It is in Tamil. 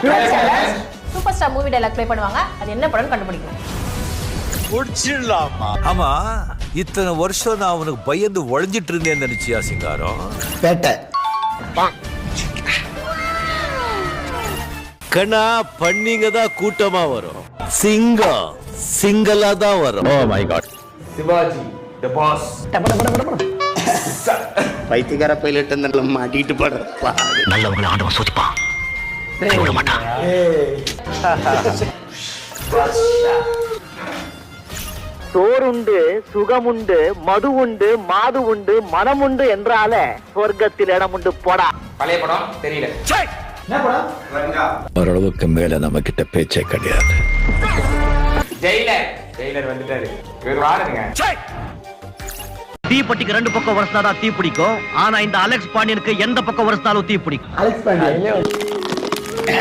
Super star movie dialogue play பண்ணுவாங்க. அது என்ன படம்னு கண்டுபிடிக்கணும். முடிச்சிடலாமா? ஆமா, இத்தனை வருஷம் நான் அவனுக்கு பயந்து ஒளிஞ்சிட்டு இருந்தேன்னு நினைச்சியா சிங்காரம்? பேட்டை கண்ணா பண்ணிங்க தான் கூட்டமா வரும், சிங்கம் சிங்கலா தான் வரும். Oh my god. Shivaji the boss. பைத்தியக்கார பைலட் அந்த மாட்டிட்டு படுறப்பா. நல்லவங்களை ஆண்டவன் சோதிப்பான், விட மாட்டான். சோறுண்டு சுகமுண்டு மது உண்டு மாது உண்டு மனம் உண்டு என்றால சொர்க்கத்தில் இடம் உண்டு போடா. பழைய படம் தெரியல. என்ன படம்? ரங்கா. ஓரளவுக்கு மேல நம்ம கிட்ட பேச்சே கிடையாது. ஜெயிலர் வந்துட்டாரு. இவர் வாருங்க. தீப்பெட்டிக்கு 2 பக்கம் வரஸ்தாதான் தீ பிடிக்கும். ஆனா இந்த அலெக்ஸ் பாண்டியனுக்கு எந்த பக்கம் வரஸ்தாலும் தீ பிடிக்கும். அலெக்ஸ் பாண்டியன்